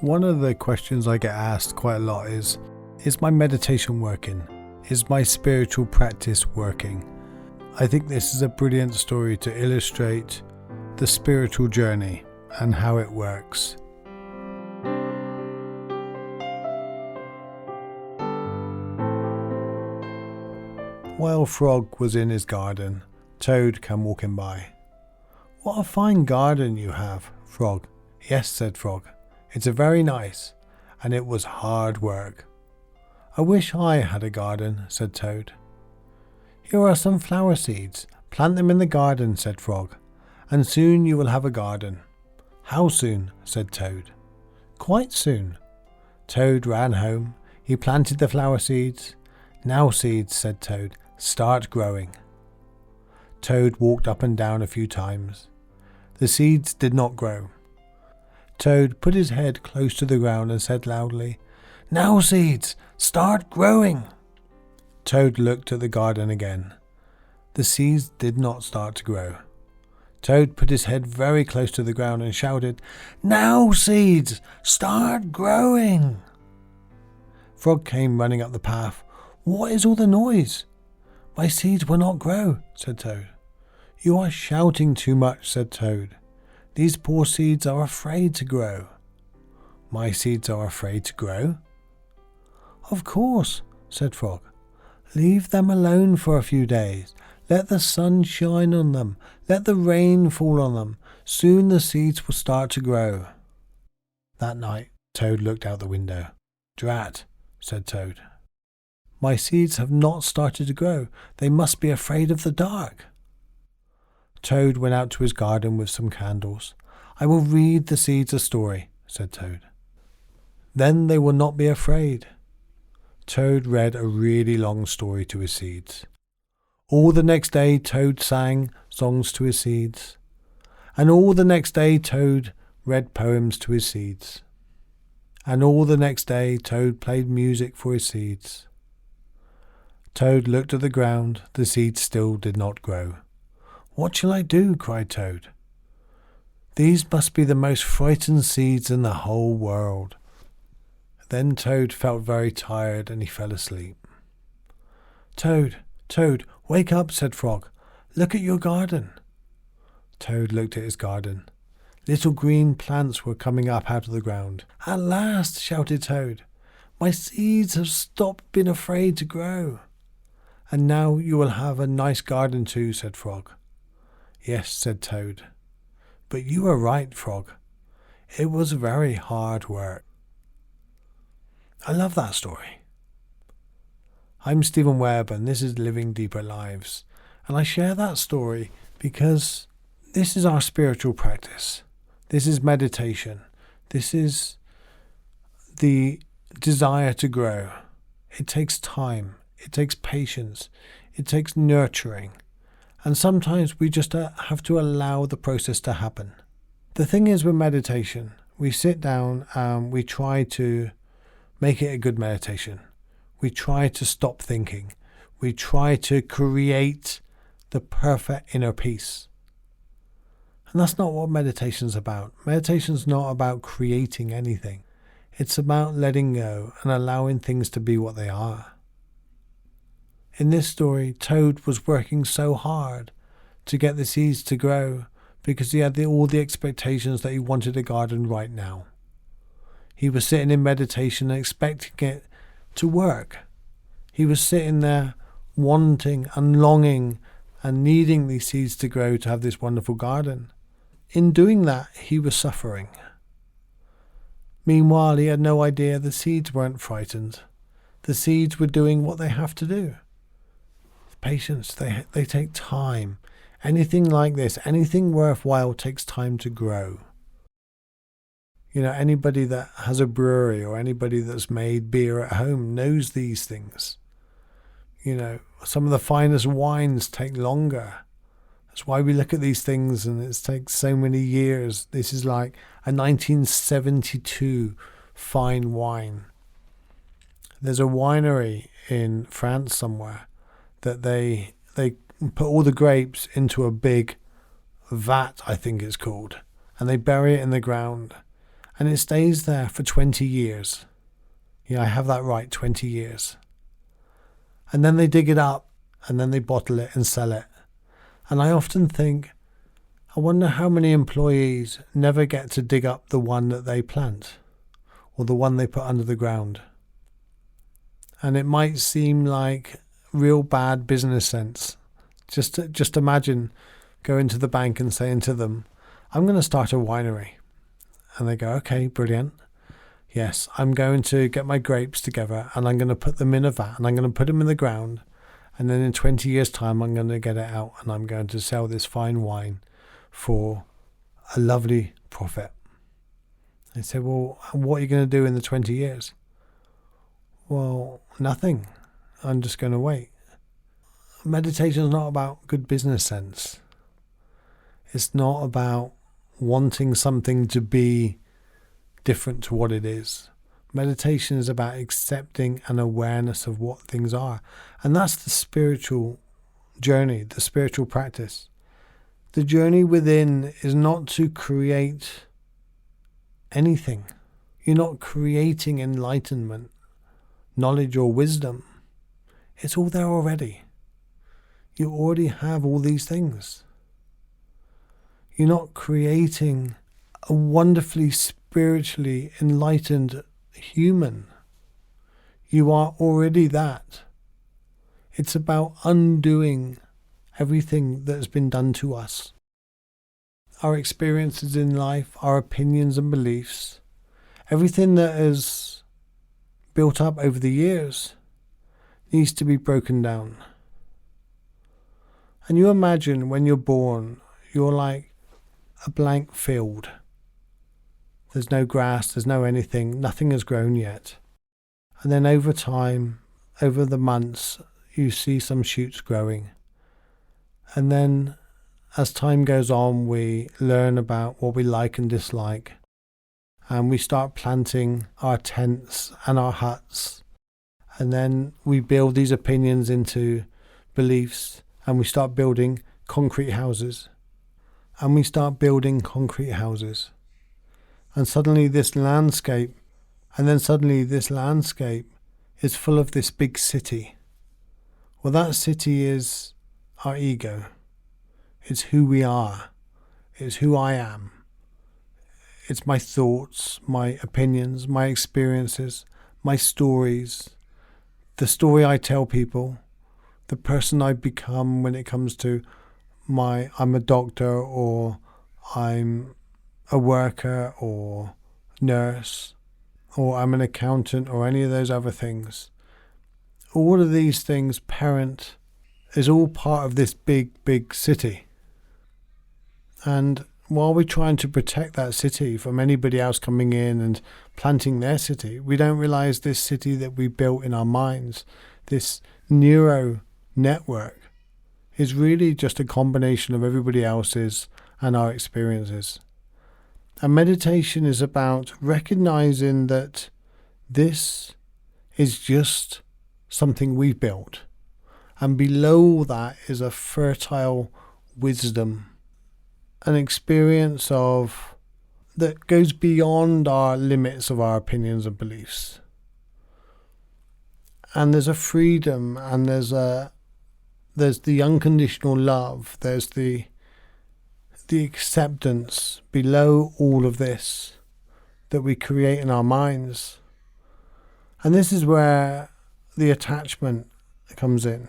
One of the questions I get asked quite a lot is my meditation working? Is my spiritual practice working? I think this is a brilliant story to illustrate the spiritual journey and how it works. While Frog was in his garden, Toad came walking by. "What a fine garden you have, Frog." "Yes," said Frog. "It's very nice, and it was hard work." "I wish I had a garden," said Toad. "Here are some flower seeds. Plant them in the garden," said Frog, "and soon you will have a garden." "How soon?" said Toad. "Quite soon." Toad ran home. He planted the flower seeds. "Now, seeds," said Toad, "start growing." Toad walked up and down a few times. The seeds did not grow. Toad put his head close to the ground and said loudly, "Now, seeds, start growing." Toad looked at the garden again. The seeds did not start to grow. Toad put his head very close to the ground and shouted, "Now, seeds, start growing." Frog came running up the path. "What is all the noise?" "My seeds will not grow," said Toad. "You are shouting too much," said Toad. "These poor seeds are afraid to grow." "My seeds are afraid to grow?" "Of course," said Frog. "Leave them alone for a few days. Let the sun shine on them. Let the rain fall on them. Soon the seeds will start to grow." That night, Toad looked out the window. "Drat," said Toad. "My seeds have not started to grow. They must be afraid of the dark." Toad went out to his garden with some candles. "I will read the seeds a story," said Toad. "Then they will not be afraid." Toad read a really long story to his seeds. All the next day Toad sang songs to his seeds. And all the next day Toad read poems to his seeds. And all the next day Toad played music for his seeds. Toad looked at the ground. The seeds still did not grow. "What shall I do?" cried Toad. "These must be the most frightened seeds in the whole world." Then Toad felt very tired and he fell asleep. "Toad, Toad, wake up," said Frog. "Look at your garden." Toad looked at his garden. Little green plants were coming up out of the ground. "At last," shouted Toad. "My seeds have stopped being afraid to grow." "And now you will have a nice garden too," said Frog. "Yes," said Toad. "But you were right, Frog. It was very hard work." I love that story. I'm Steven Webb and this is Living Deeper Lives. And I share that story because this is our spiritual practice. This is meditation. This is the desire to grow. It takes time. It takes patience. It takes nurturing. And sometimes we just have to allow the process to happen. The thing is with meditation, we sit down and we try to make it a good meditation. We try to stop thinking. We try to create the perfect inner peace. And that's not what meditation's about. Meditation's not about creating anything. It's about letting go and allowing things to be what they are. In this story, Toad was working so hard to get the seeds to grow because he had all the expectations that he wanted a garden right now. He was sitting in meditation and expecting it to work. He was sitting there wanting and longing and needing these seeds to grow to have this wonderful garden. In doing that, he was suffering. Meanwhile, he had no idea the seeds weren't frightened. The seeds were doing what they have to do. Patience, they take time. Anything like this, anything worthwhile takes time to grow. You know, anybody that has a brewery or anybody that's made beer at home knows these things. You know, some of the finest wines take longer. That's why we look at these things and it takes so many years. This is like a 1972 fine wine. There's a winery in France somewhere that they put all the grapes into a big vat, I think it's called, and they bury it in the ground. and it stays there for 20 years. Yeah, I have that right, 20 years. And then they dig it up, and then they bottle it and sell it. And I often think, I wonder how many employees never get to dig up the one that they plant, or the one they put under the ground. And it might seem like real bad business sense. Just imagine going to the bank and saying to them, I'm going to start a winery. And they go, okay, brilliant. Yes, I'm going to get my grapes together and I'm going to put them in a vat and I'm going to put them in the ground. And then in 20 years' time, I'm going to get it out and I'm going to sell this fine wine for a lovely profit. They say, well, what are you going to do in the 20 years? Well, nothing. I'm just going to wait. Meditation is not about good business sense. It's not about wanting something to be different to what it is. Meditation is about accepting an awareness of what things are. And that's the spiritual journey, the spiritual practice. The journey within is not to create anything. You're not creating enlightenment, knowledge or wisdom. It's all there already. You already have all these things. You're not creating a wonderfully spiritually enlightened human. You are already that. It's about undoing everything that has been done to us. Our experiences in life, our opinions and beliefs, everything that is built up over the years needs to be broken down. And you imagine when you're born, you're like a blank field. There's no grass, there's no anything, nothing has grown yet. And then over time, over the months, you see some shoots growing. And then as time goes on, we learn about what we like and dislike. And we start planting our tents and our huts. And then we build these opinions into beliefs. And we start building concrete houses. And we start building concrete houses. And suddenly this landscape is full of this big city. Well, that city is our ego. It's who we are. It's who I am. It's my thoughts, my opinions, my experiences, my stories, the story I tell people, the person I become when it comes to I'm a doctor or I'm a worker or nurse or I'm an accountant or any of those other things. All of these things, parent, is all part of this big, big city. And while we're trying to protect that city from anybody else coming in and planting their city, we don't realize this city that we built in our minds, this neuro network, is really just a combination of everybody else's and our experiences. And meditation is about recognizing that this is just something we've built. And below that is a fertile wisdom, an experience that goes beyond our limits of our opinions and beliefs. And there's a freedom, and there's the unconditional love, there's the acceptance below all of this that we create in our minds. And this is where the attachment comes in.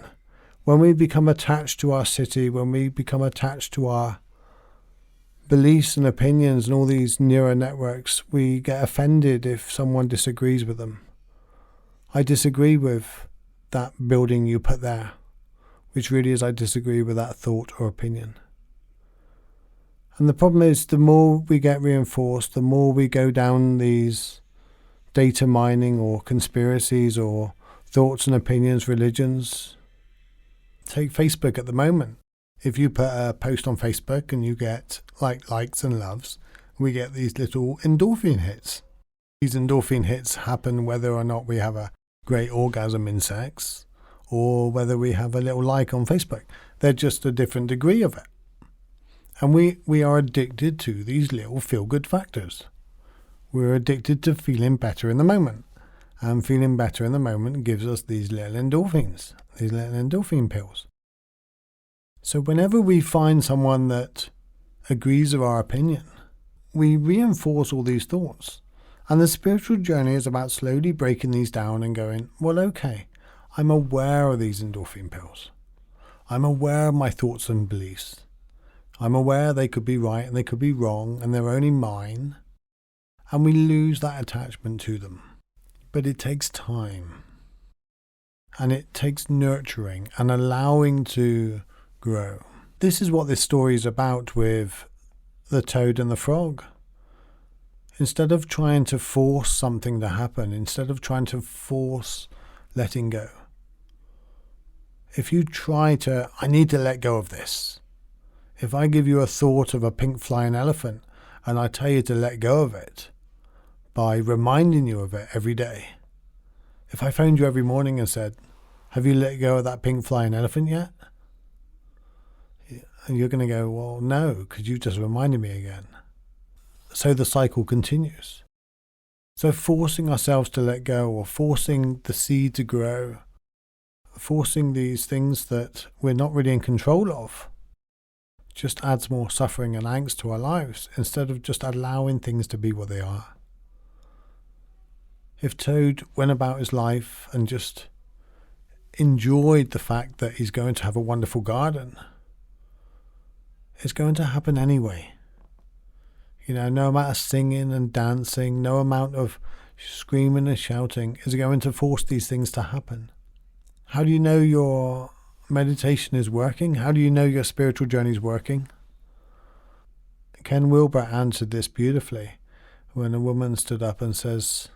When we become attached to our city, when we become attached to our beliefs and opinions and all these neural networks, we get offended if someone disagrees with them. I disagree with that building you put there, which really is I disagree with that thought or opinion. And the problem is, the more we get reinforced, the more we go down these data mining or conspiracies or thoughts and opinions, religions. Take Facebook at the moment. If you put a post on Facebook and you get likes and loves, we get these little endorphin hits. These endorphin hits happen whether or not we have a great orgasm in sex or whether we have a little like on Facebook. They're just a different degree of it. And we are addicted to these little feel-good factors. We're addicted to feeling better in the moment. And feeling better in the moment gives us these little endorphins, these little endorphin pills. So whenever we find someone that agrees with our opinion, we reinforce all these thoughts. And the spiritual journey is about slowly breaking these down and going, well, okay, I'm aware of these endorphin pills. I'm aware of my thoughts and beliefs. I'm aware they could be right and they could be wrong and they're only mine. And we lose that attachment to them. But it takes time. And it takes nurturing and allowing to grow. This is what this story is about with the toad and the frog. Instead of trying to force something to happen, instead of trying to force letting go, if you try to, I need to let go of this. If I give you a thought of a pink flying elephant and I tell you to let go of it by reminding you of it every day. If I phoned you every morning and said, have you let go of that pink flying elephant yet? And you're going to go, well, no, because you just reminded me again. So the cycle continues. So forcing ourselves to let go, or forcing the seed to grow, forcing these things that we're not really in control of, just adds more suffering and angst to our lives instead of just allowing things to be what they are. If Toad went about his life and just enjoyed the fact that he's going to have a wonderful garden, it's going to happen anyway. No amount of singing and dancing, no amount of screaming and shouting is going to force these things to happen. How do you know your meditation is working? How do you know your spiritual journey is working? Ken Wilber answered this beautifully when a woman stood up and says,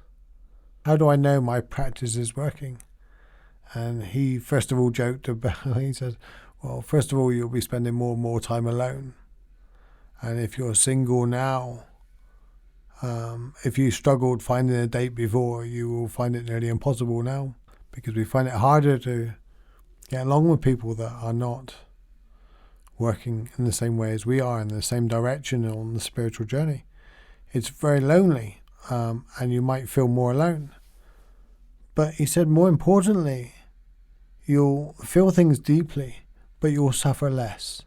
how do I know my practice is working? And he first of all joked about, he said, well, first of all, you'll be spending more and more time alone. And if you're single now, if you struggled finding a date before, you will find it nearly impossible now, because we find it harder to get along with people that are not working in the same way as we are, in the same direction on the spiritual journey. It's very lonely, and you might feel more alone. But he said, more importantly, you'll feel things deeply, but you'll suffer less.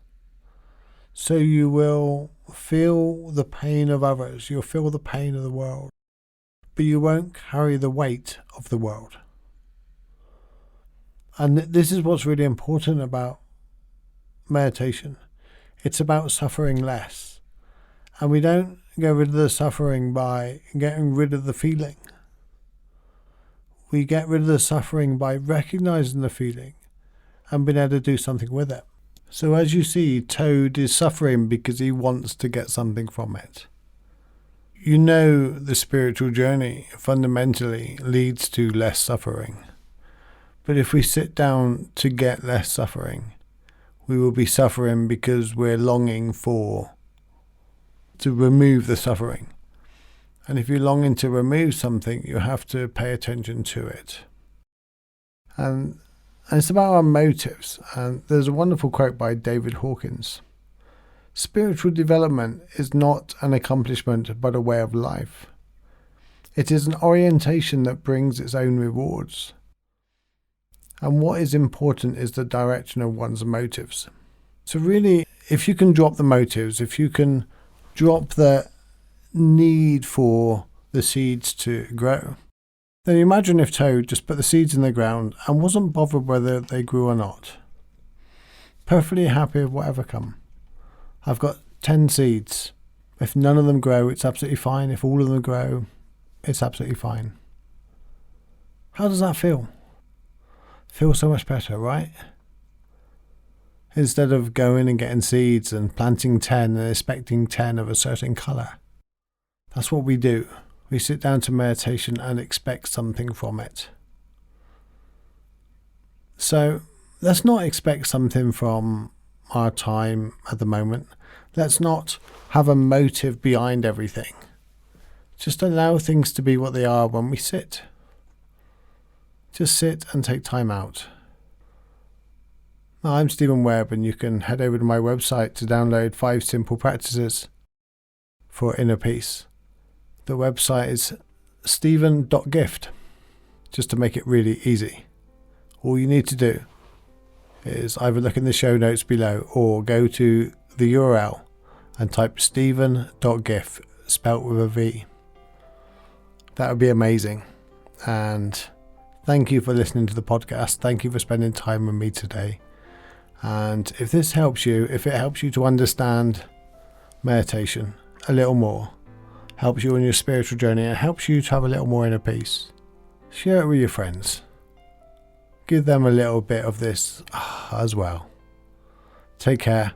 So you will feel the pain of others, you'll feel the pain of the world, but you won't carry the weight of the world. And this is what's really important about meditation. It's about suffering less. And we don't get rid of the suffering by getting rid of the feeling. We get rid of the suffering by recognizing the feeling and being able to do something with it. So as you see, Toad is suffering because he wants to get something from it. The spiritual journey fundamentally leads to less suffering. But if we sit down to get less suffering, we will be suffering because we're longing to remove the suffering. And if you're longing to remove something, you have to pay attention to it. And it's about our motives. And there's a wonderful quote by David Hawkins. Spiritual development is not an accomplishment, but a way of life. It is an orientation that brings its own rewards. And what is important is the direction of one's motives. So really, if you can drop the motives, if you can drop the need for the seeds to grow, then imagine if Toad just put the seeds in the ground and wasn't bothered whether they grew or not. Perfectly happy with whatever come. I've got 10 seeds. If none of them grow, it's absolutely fine. If all of them grow, it's absolutely fine. How does that feel? Feels so much better, right? Instead of going and getting seeds and planting 10 and expecting 10 of a certain colour. That's what we do. We sit down to meditation and expect something from it. So let's not expect something from our time at the moment. Let's not have a motive behind everything. Just allow things to be what they are when we sit. Just sit and take time out. I'm Steven Webb, and you can head over to my website to download 5 simple practices for inner peace. The website is steven.gift, just to make it really easy. All you need to do is either look in the show notes below or go to the URL and type steven.gift spelt with a V. That would be amazing. And thank you for listening to the podcast. Thank you for spending time with me today. And if this helps you, if it helps you to understand meditation a little more, helps you on your spiritual journey, and helps you to have a little more inner peace, share it with your friends. Give them a little bit of this as well. Take care.